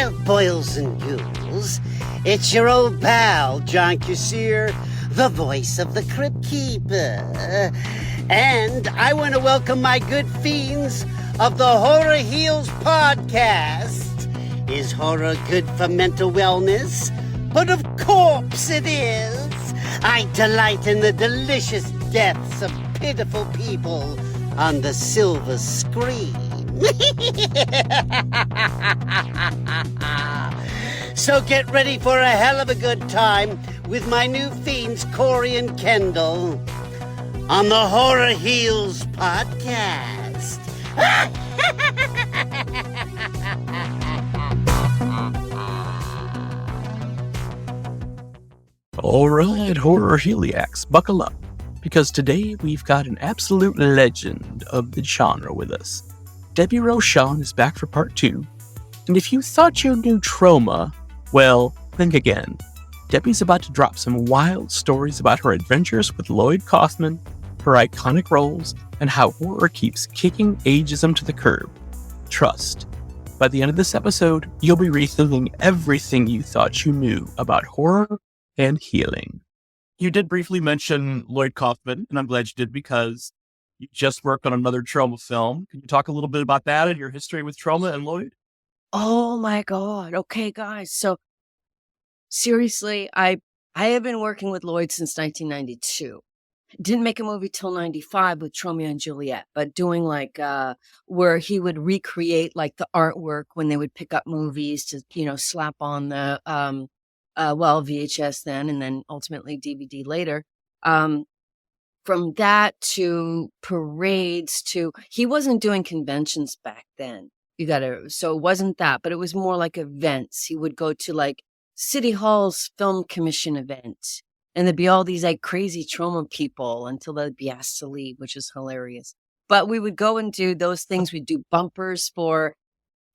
Well, boils and ghouls, it's your old pal, John Kassir, the voice of the Crypt Keeper. And I want to welcome my good fiends of the Horror Heals podcast. Is horror good for mental wellness? But of course it is. I delight in the delicious deaths of pitiful people on the silver screen. So get ready for a hell of a good time with my new fiends, Corey and Kendall, on the Horror Heals podcast. All right, horror heliacs, buckle up, because today we've got an absolute legend of the genre with us. Debbie Rochon is back for part 2, and if you thought you knew Troma, well, think again. Debbie's about to drop some wild stories about her adventures with Lloyd Kaufman, her iconic roles, and how horror keeps kicking ageism to the curb. Trust, by the end of this episode, you'll be rethinking everything you thought you knew about horror and healing. You did briefly mention Lloyd Kaufman, and I'm glad you did because you just worked on another Troma film. Can you talk a little bit about that and your history with Troma and Lloyd? Oh my God. Okay, guys. So seriously, I have been working with Lloyd since 1992. Didn't make a movie till 95 with Troma and Juliet, but doing like where he would recreate like the artwork when they would pick up movies to, slap on the VHS then, and then ultimately DVD later. From that to parades to, he wasn't doing conventions back then. So it wasn't that, but it was more like events. He would go to like City Hall's Film Commission event, and there'd be all these like crazy Troma people until they'd be asked to leave, which is hilarious. But we would go and do those things. We'd do bumpers for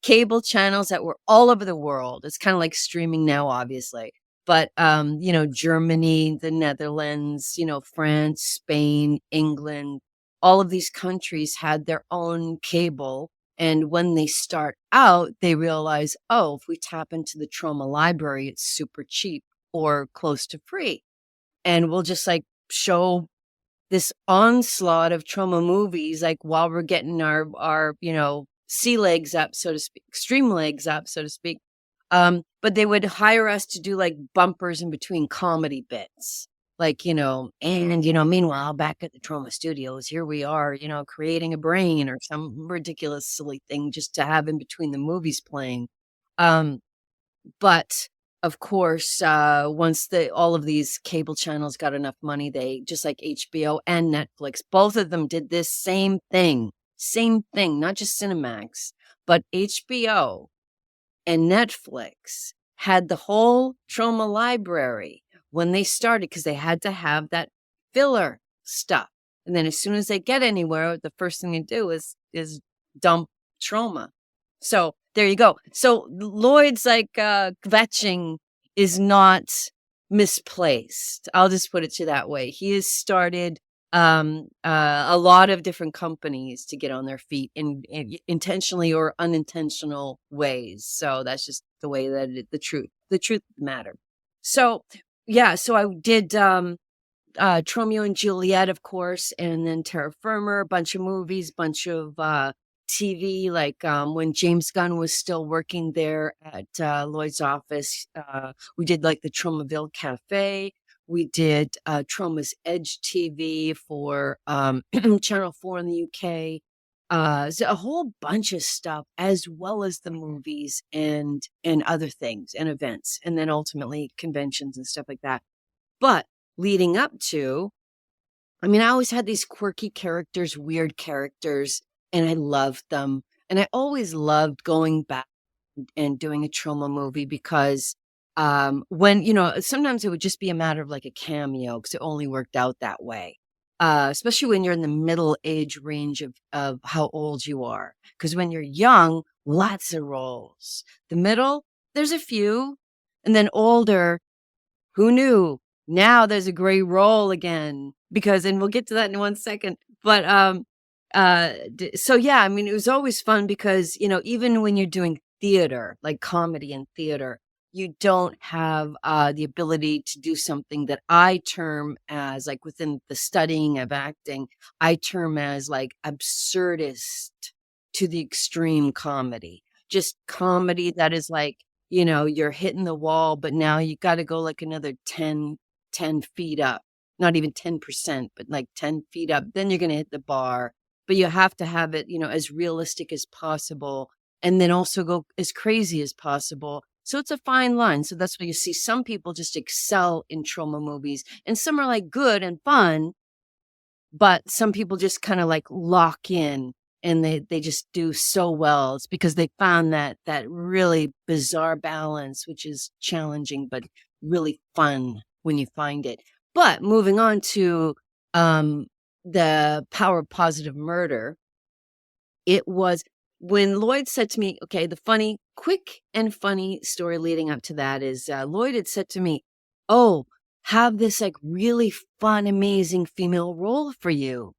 cable channels that were all over the world. It's kind of like streaming now, obviously. But, Germany, the Netherlands, France, Spain, England, all of these countries had their own cable. And when they start out, they realize, if we tap into the Troma library, it's super cheap or close to free. And we'll just like show this onslaught of Troma movies, like while we're getting our sea legs up, so to speak, extreme legs up, so to speak. But they would hire us to do like bumpers in between comedy bits. Like, meanwhile, back at the Troma studios, here we are, creating a brain or some ridiculous, silly thing just to have in between the movies playing. But of course, once all of these cable channels got enough money, they, just like HBO and Netflix, both of them did this same thing, not just Cinemax, but HBO and Netflix had the whole Troma library when they started, because they had to have that filler stuff. And then as soon as they get anywhere, the first thing they do is dump Troma. So there you go. So Lloyd's like kvetching is not misplaced. I'll just put it to that way. He has started a lot of different companies to get on their feet in intentionally or unintentional ways. So that's just the way that the truth matter. So yeah, so I did Romeo and Juliet, of course, and then Terra Firma, a bunch of movies, bunch of TV, like when James Gunn was still working there at Lloyd's office. We did like the Tromaville Cafe. We did Troma's Edge TV for Channel 4 in the UK. So a whole bunch of stuff, as well as the movies and other things and events, and then ultimately conventions and stuff like that. But leading up to, I always had these quirky characters, weird characters, and I loved them. And I always loved going back and doing a Troma movie because when, sometimes it would just be a matter of like a cameo because it only worked out that way. Especially when you're in the middle age range of how old you are. Because when you're young, lots of roles. The middle, there's a few. And then older, who knew? Now there's a gray role again. And we'll get to that in 1 second. But so yeah, it was always fun because, even when you're doing theater, like comedy and theater. You don't have the ability to do something that I term as, like, within the studying of acting, I term as like absurdist to the extreme comedy. Just comedy that is like, you're hitting the wall, but now you got to go like another 10 feet up, not even 10%, but like 10 feet up. Then you're going to hit the bar, but you have to have it, as realistic as possible, and then also go as crazy as possible. So it's a fine line. So that's why you see some people just excel in Troma movies, and some are like good and fun, but some people just kind of like lock in, and they just do so well. It's because they found that really bizarre balance, which is challenging but really fun when you find it. But moving on to the Power of Positive Murder, it was when Lloyd said to me, okay, the quick and funny story leading up to that is Lloyd had said to me, oh, have this like really fun, amazing female role for you.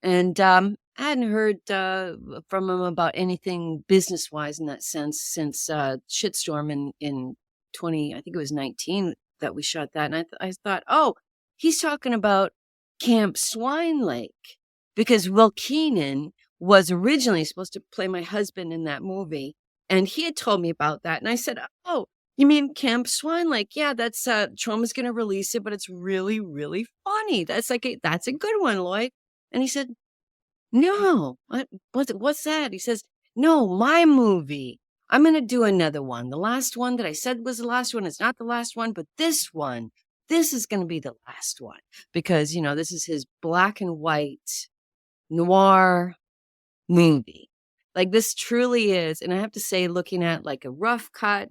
And I hadn't heard from him about anything business-wise in that sense since Shitstorm in 20, I think it was 19 that we shot that. And I thought, oh, he's talking about Camp Swine Lake, because Will Keenan was originally supposed to play my husband in that movie. And he had told me about that. And I said, oh, you mean Camp Swine Lake? Yeah, that's Troma's going to release it, but it's really, really funny. That's a good one, Lloyd. And he said, no, what's that? He says, no, my movie. I'm going to do another one. The last one that I said was the last one is not the last one, but this is going to be the last one, because, this is his black and white noir movie. Like, this truly is. And I have to say, looking at like a rough cut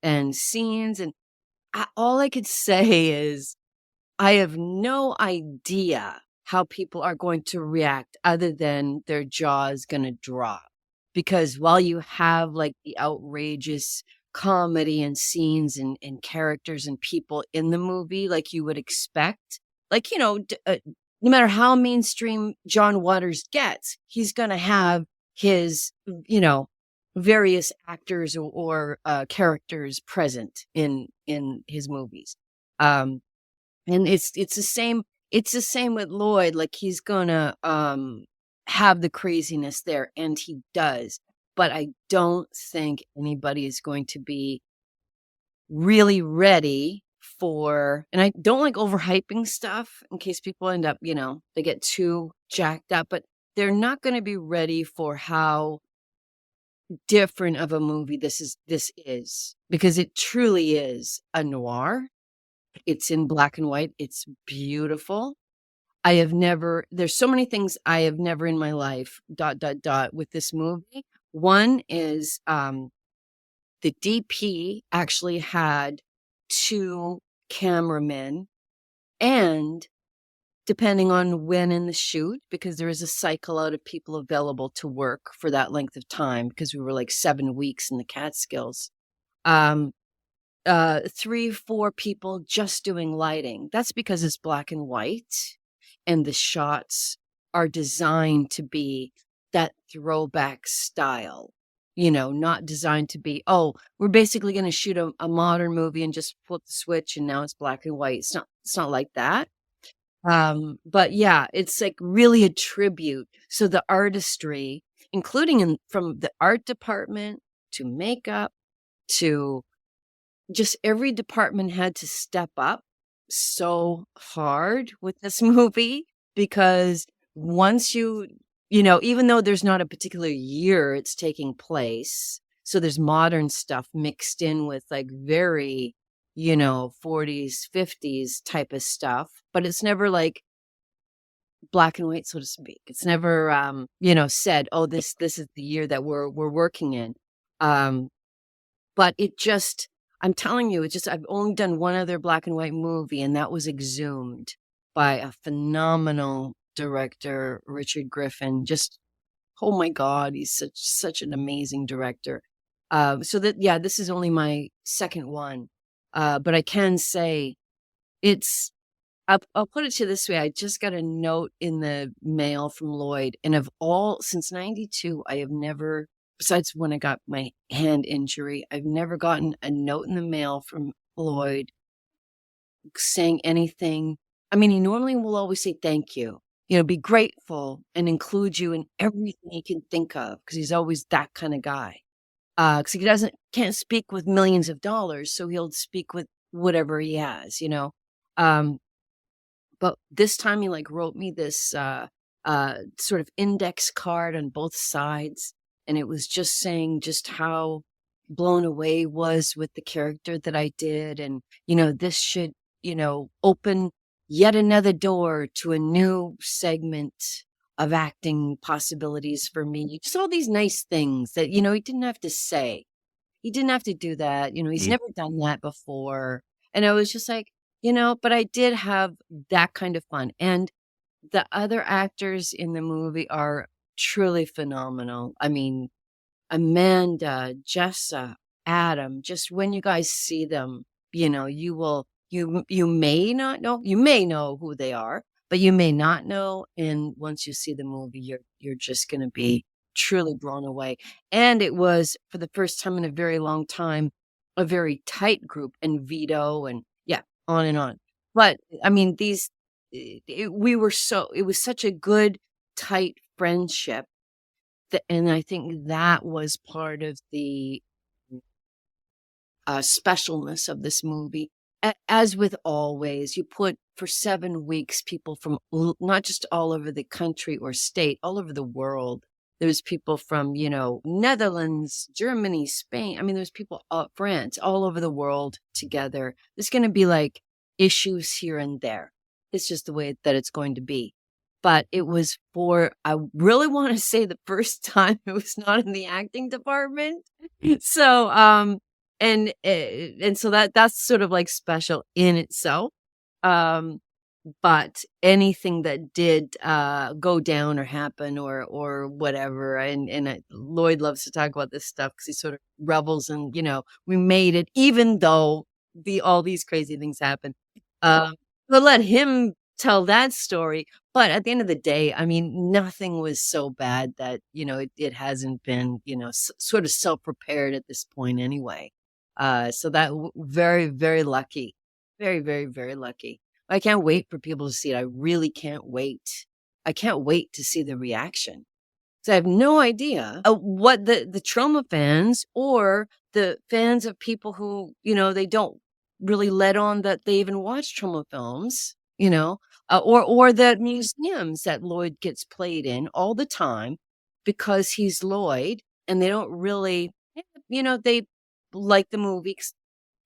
and scenes, and all I could say is I have no idea how people are going to react other than their jaws going to drop. Because while you have like the outrageous comedy and scenes and characters and people in the movie, like you would expect, like, no matter how mainstream John Waters gets, he's going to have his, various actors or characters present in his movies. And it's the same. It's the same with Lloyd. Like, he's gonna have the craziness there, and he does. But I don't think anybody is going to be really ready for, and I don't like overhyping stuff in case people end up, they get too jacked up, but they're not going to be ready for how different of a movie this is, because it truly is a noir. It's in black and white. It's beautiful. There's so many things I have never in my life, ... with this movie. One is, the DP actually had 2 cameramen, and depending on when in the shoot, because there is a cycle out of people available to work for that length of time, because we were like 7 weeks in the Catskills. 3, 4 people just doing lighting. That's because it's black and white, and the shots are designed to be that throwback style, not designed to be, oh, we're basically going to shoot a modern movie and just flip the switch and now it's black and white. It's not like that. But yeah, it's like really a tribute. So the artistry, including from the art department to makeup to just every department, had to step up so hard with this movie, because once even though there's not a particular year it's taking place, so there's modern stuff mixed in with like very, 40s, 50s type of stuff, but it's never like black and white, so to speak. It's never, said, oh, this is the year that we're working in. But it just, I'm telling you, I've only done one other black and white movie, and that was Exhumed by a phenomenal director, Richard Griffin. Just, oh my God, he's such an amazing director. This is only my second one. But I can say I'll put it to you this way. I just got a note in the mail from Lloyd, and since 92, I have never besides when I got my hand injury, I've never gotten a note in the mail from Lloyd saying anything. I mean, he normally will always say thank you, be grateful and include you in everything he can think of because he's always that kind of guy. Because he can't speak with millions of dollars, so he'll speak with whatever he has. But this time he like wrote me this sort of index card on both sides, and it was just saying just how blown away he was with the character that I did, and this should open yet another door to a new segment of acting possibilities for me. Just all these nice things that he didn't have to say. He didn't have to do that. He's never done that before. And I was just like, but I did have that kind of fun. And the other actors in the movie are truly phenomenal. I mean, Amanda, Jessa, Adam, just when you guys see them, you may not know, you may know who they are, but you may not know. And once you see the movie, you're just going to be truly blown away. And it was, for the first time in a very long time, a very tight group, and Vito and on and on. But I mean, it was such a good, tight friendship. And I think that was part of the specialness of this movie. As with always, you put for 7 weeks people from not just all over the country or state, all over the world. There's people from, Netherlands, Germany, Spain. I mean, there's people, France, all over the world together. There's going to be like issues here and there. It's just the way that it's going to be. But it was I really want to say the first time it was not in the acting department. So, and so that's sort of like special in itself. But anything that did go down or happen or whatever, and Lloyd loves to talk about this stuff because he sort of revels in, we made it, even though all these crazy things happen. But let him tell that story. But at the end of the day, I mean, nothing was so bad that, it hasn't been, sort of self-prepared at this point anyway. So that very, very lucky, very, very, very lucky. I can't wait for people to see it. I really can't wait. I can't wait to see the reaction. So I have no idea what the Troma fans or the fans of people who, they don't really let on that they even watch Troma films, or the museums that Lloyd gets played in all the time because he's Lloyd, and they don't really, they like the movie 'cause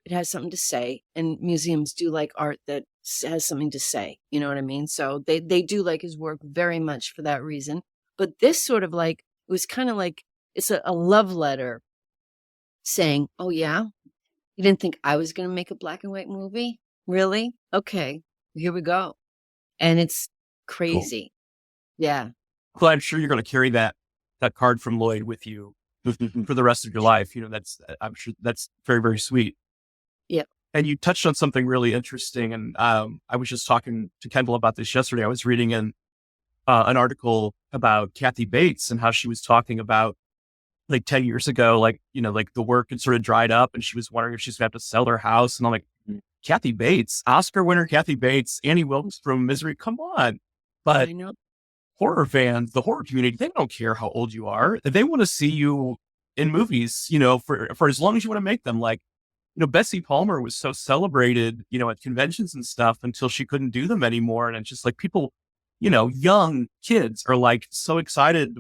it has something to say, and museums do like art that has something to say. You know what I mean? So they do like his work very much for that reason. But this sort of like, it was kind of like, it's a love letter saying, oh yeah, you didn't think I was going to make a black and white movie? Really? Okay, here we go. And it's crazy. Cool. Yeah. Well, I'm sure you're going to carry that card from Lloyd with you for the rest of your life. I'm sure that's very, very sweet. Yeah. And you touched on something really interesting. And I was just talking to Kendall about this yesterday. I was reading an article about Kathy Bates and how she was talking about like 10 years ago, like the work had sort of dried up and she was wondering if she's going to have to sell her house. And I'm like, Kathy Bates, Oscar winner Kathy Bates, Annie Wilkes from Misery, come on. But I know. Horror fans, the horror community, they don't care how old you are. They want to see you in movies, for as long as you want to make them. Like, Betsy Palmer was so celebrated, at conventions and stuff until she couldn't do them anymore. And it's just like people, young kids are like so excited.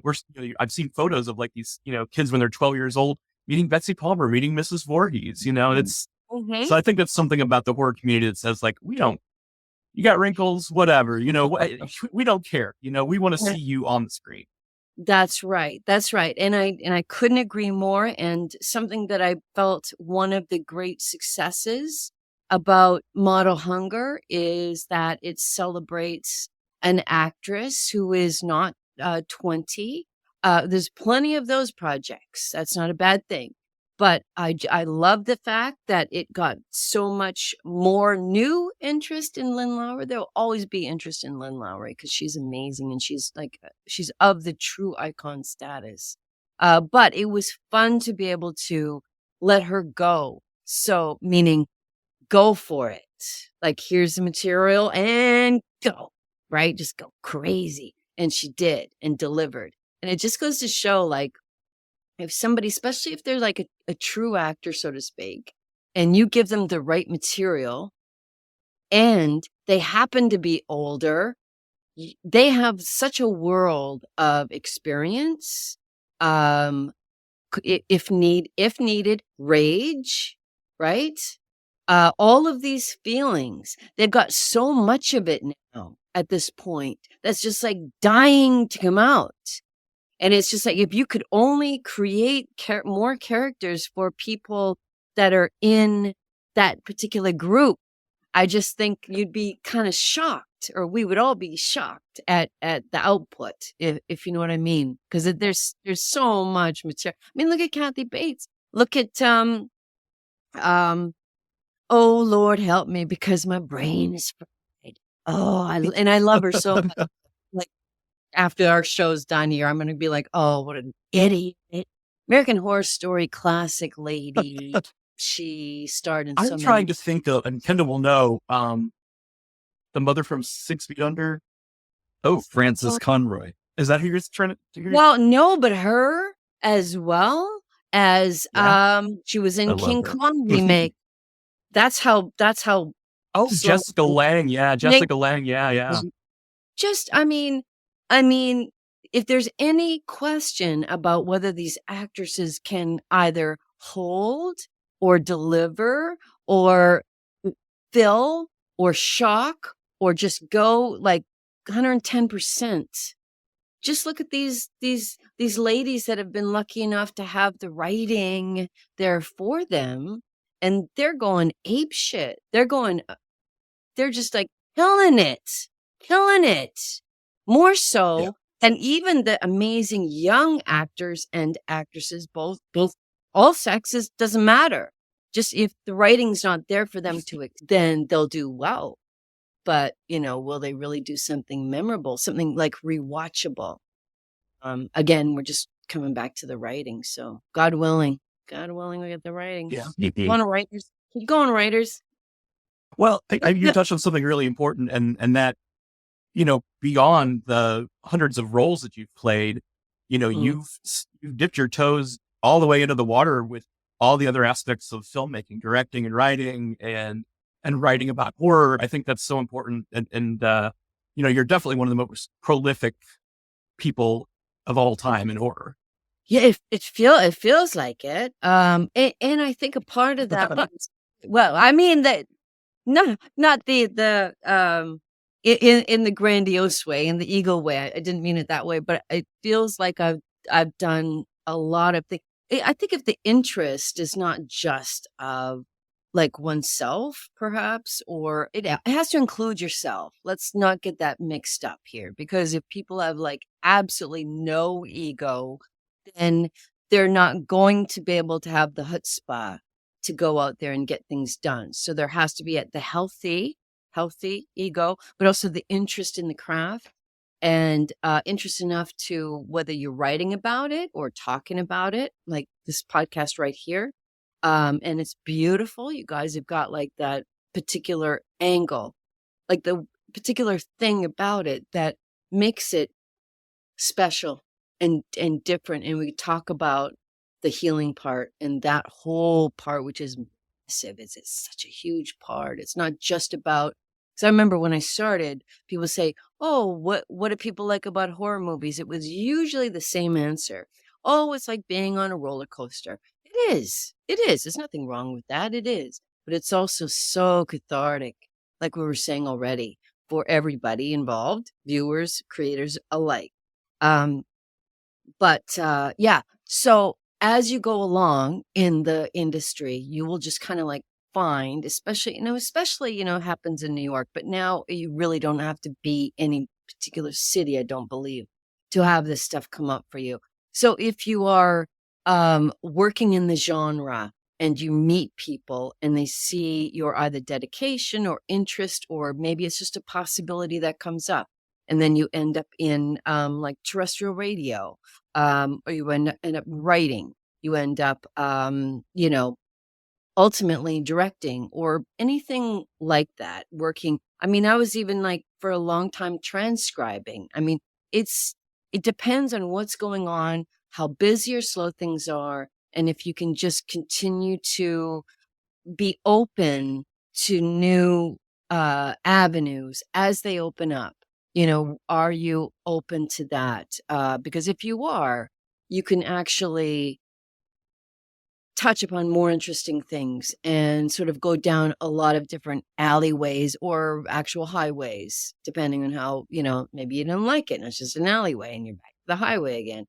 I've seen photos of like these, kids when they're 12 years old, meeting Betsy Palmer, meeting Mrs. Voorhees, and it's, so I think that's something about the horror community that says like, you got wrinkles, whatever, we don't care. We want to see you on the screen. That's right. That's right. And I couldn't agree more. And something that I felt one of the great successes about Model Hunger is that it celebrates an actress who is not 20. There's plenty of those projects. That's not a bad thing. But I love the fact that it got so much more new interest in Lynn Lowry. There will always be interest in Lynn Lowry because she's amazing and she's of the true icon status. But it was fun to be able to let her go. So, meaning go for it. Like, here's the material and go, right? Just go crazy. And she did and delivered. And it just goes to show, like, if somebody, especially if they're like a true actor, so to speak, and you give them the right material and they happen to be older, they have such a world of experience. If needed, rage, right? All of these feelings, they've got so much of it now at this point that's just like dying to come out. And it's just like, if you could only create more characters for people that are in that particular group, I just think you'd be kind of shocked, or we would all be shocked at the output, if you know what I mean. Because there's so much material. I mean, look at Kathy Bates. Look at oh Lord help me, because my brain is fried. Oh, I love her so much. Like, after our show's done here, I'm going to be like, oh, what an idiot. American Horror Story classic lady. She starred in so I'm trying to think of, and Kendall will know, the mother from 6 Feet Under. Oh, Frances Conroy. Is that who you're trying to? Well, no, but her as well as she was in King her. Kong remake. That's how. Oh, Jessica Lange. Yeah, Jessica Lange. Yeah. Just, I mean, if there's any question about whether these actresses can either hold or deliver or fill or shock or just go like 110%. Just look at these ladies that have been lucky enough to have the writing there for them, and they're going ape shit. They're just like killing it. More so. Yeah. And even the amazing young actors and actresses, both all sexes, doesn't matter. Just if the writing's not there for them then they'll do well. But, will they really do something memorable, something like rewatchable? Again, we're just coming back to the writing. So God willing, we get the writing. Yeah. Keep going, writers. Well, you touched on something really important, and that, beyond the hundreds of roles that you've played, you've dipped your toes all the way into the water with all the other aspects of filmmaking, directing and writing, and writing about horror. I think that's so important. And you're definitely one of the most prolific people of all time in horror. Yeah, it feels like it. And I think a part of that, well, I mean that, no, not the in the grandiose way, in the ego way. I didn't mean it that way, but it feels like I've done a lot of things. I think if the interest is not just of like oneself, perhaps, or it has to include yourself. Let's not get that mixed up here, because if people have like absolutely no ego, then they're not going to be able to have the chutzpah to go out there and get things done. So there has to be the healthy ego, but also the interest in the craft, and interest enough to, whether you're writing about it or talking about it, like this podcast right here. And it's beautiful. You guys have got like that particular angle, like the particular thing about it that makes it special and different. And we talk about the healing part and that whole part, which is massive. It's such a huge part. It's not just about, because I remember when I started, people say, oh, what do people like about horror movies? It was usually the same answer. Oh, it's like being on a roller coaster. It is. There's nothing wrong with that. It is. But it's also so cathartic, like we were saying already, for everybody involved, viewers, creators alike. Yeah. So as you go along in the industry, you will just kind of like find, especially happens in New York, but now you really don't have to be any particular city, I don't believe, to have this stuff come up for you. So if you are working in the genre and you meet people and they see your either dedication or interest, or maybe it's just a possibility that comes up, and then you end up in like terrestrial radio, or you end up writing, you end up, ultimately directing or anything like that, working. I mean, I was even like for a long time transcribing. I mean, it depends on what's going on, how busy or slow things are, and if you can just continue to be open to new avenues as they open up. Are you open to that? Because if you are, you can actually touch upon more interesting things and sort of go down a lot of different alleyways or actual highways, depending on how, maybe you don't like it and it's just an alleyway and you're back to the highway again.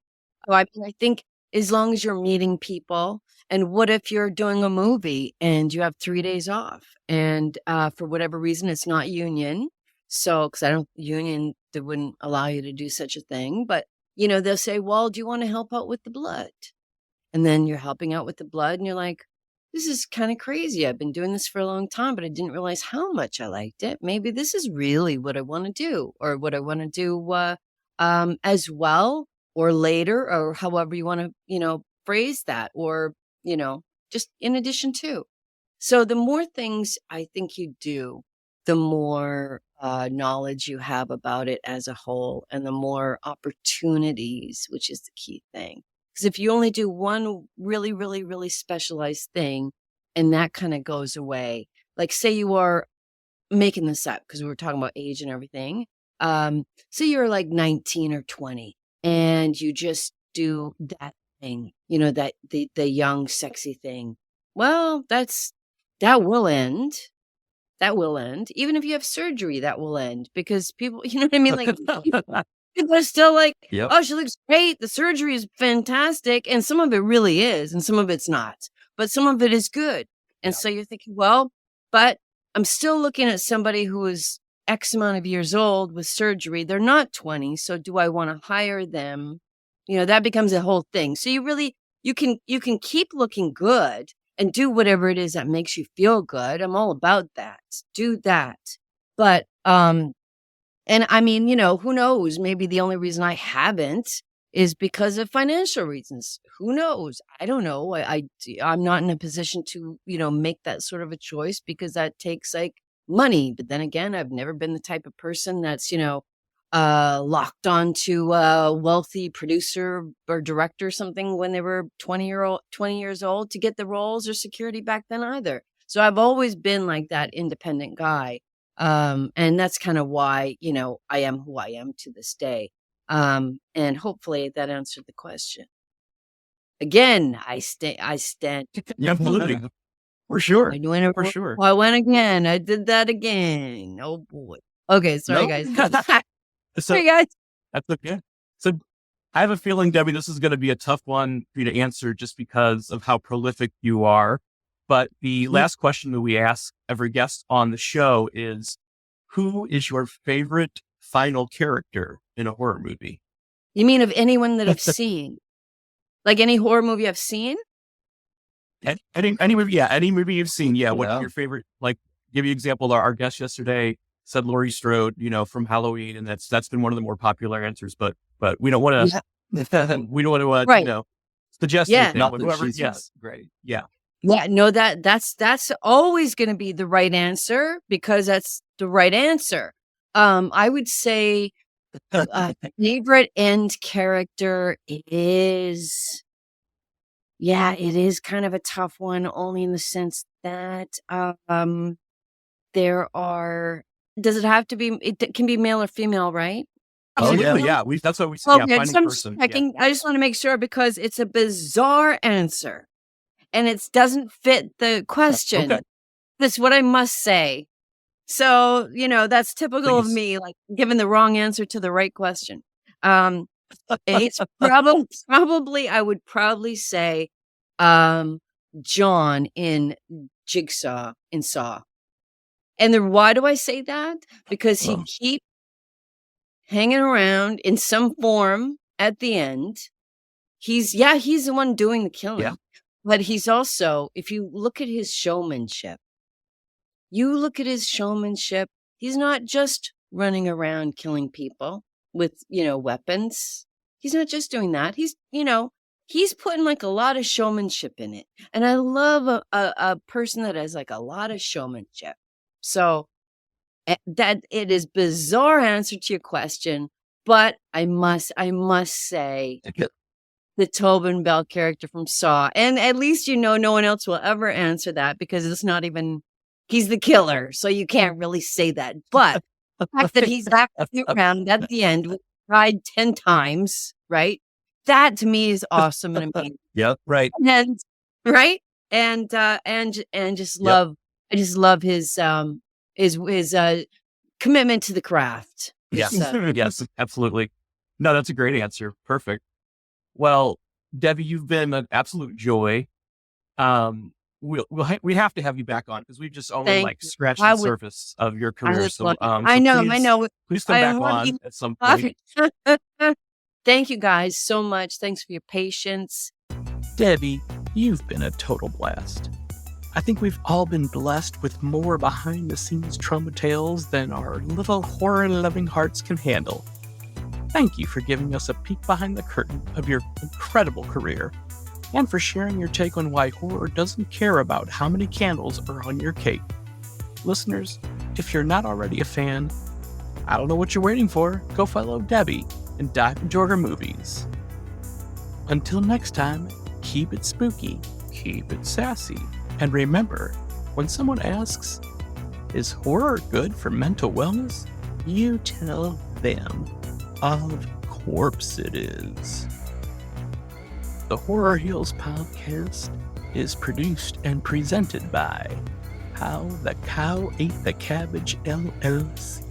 So I think as long as you're meeting people, and what if you're doing a movie and you have 3 days off and for whatever reason, it's not union. So, because I don't union, they wouldn't allow you to do such a thing, but they'll say, well, do you want to help out with the blood? And then you're helping out with the blood and you're like, this is kind of crazy. I've been doing this for a long time, but I didn't realize how much I liked it. Maybe this is really what I want to do, or what I want to do as well, or later, or however you want to, phrase that, or, just in addition to. So the more things I think you do, the more knowledge you have about it as a whole, and the more opportunities, which is the key thing. Because if you only do one really, really, really specialized thing and that kind of goes away, like say you are making this up because we were talking about age and everything. Say you're like 19 or 20 and you just do that thing, that the young, sexy thing. Well, that will end. That will end. Even if you have surgery, that will end because people, you know what I mean? Like, people are still like, Yep. oh, she looks great. The surgery is fantastic. And some of it really is, and some of it's not. But some of it is good. And so you're thinking, well, but I'm still looking at somebody who is X amount of years old with surgery. They're not 20. So do I want to hire them? That becomes a whole thing. So you can keep looking good and do whatever it is that makes you feel good. I'm all about that. Do that. But, and I mean, who knows? Maybe the only reason I haven't is because of financial reasons. Who knows? I don't know. I'm not in a position to, make that sort of a choice because that takes like money. But then again, I've never been the type of person that's, locked onto a wealthy producer or director or something when they were 20 years old to get the roles or security back then either. So I've always been like that independent guy. And that's kind of why, I am who I am to this day. And hopefully that answered the question. Again, I stand. Yeah, absolutely. For sure. I doing it For sure. I went again. I did that again. Oh boy. Okay. Sorry, guys. So Sorry, guys. that's okay. So I have a feeling, Debbie, this is going to be a tough one for you to answer just because of how prolific you are. But the last question that we ask every guest on the show is, who is your favorite final character in a horror movie? You mean of anyone that I've seen? Like any horror movie I've seen? Any movie, any movie you've seen. Yeah. What's Yeah. your favorite? Like, give you an example. Our guest yesterday said Laurie Strode, from Halloween, and that's been one of the more popular answers. But we don't want to, we don't want to, Right. suggest Yeah. anything. Not But that whoever, she's yes, great. yeah. Yeah, no, that's always going to be the right answer because that's the right answer. I would say favorite end character is, it is kind of a tough one, only in the sense that there are. Does it have to be? It can be male or female, right? Absolutely, yeah. yeah. That's what we say. Okay, Yeah, just, finding I'm just person. checking. I just want to make sure because it's a bizarre answer. And it doesn't fit the question. Okay. That's what I must say. So, that's typical of Please. me, like giving the wrong answer to the right question. It's probably, I would probably say, John in Jigsaw in Saw. And then why do I say that? Because he keeps hanging around in some form at the end. He's the one doing the killing. Yeah. But he's also, if you look at his showmanship, he's not just running around killing people with, weapons. he's not just doing that. He's, he's putting like a lot of showmanship in it. And I love a person that has like a lot of showmanship. So that it is bizarre answer to your question, but I must say the Tobin Bell character from Saw. And at least no one else will ever answer that because it's not even, he's the killer. So you can't really say that. But the fact that he's actually around at the end, we tried 10 times, right? That to me is awesome and amazing. Yep, right. And right? And just love, I just love his commitment to the craft. Yes, yes, absolutely. No, that's a great answer. Perfect. Well, Debbie, you've been an absolute joy. We have to have you back on because we've just only scratched the surface of your career. I know. Please come back on at some point. Thank you guys so much. Thanks for your patience. Debbie, you've been a total blast. I think we've all been blessed with more behind-the-scenes Troma tales than our little horror-loving hearts can handle. Thank you for giving us a peek behind the curtain of your incredible career, and for sharing your take on why horror doesn't care about how many candles are on your cake. Listeners, if you're not already a fan, I don't know what you're waiting for. Go follow Debbie and dive into her movies. Until next time, keep it spooky, keep it sassy, and remember, when someone asks, is horror good for mental wellness? You tell them, of course it is. The Horror Heals podcast is produced and presented by How the Cow Ate the Cabbage LLC.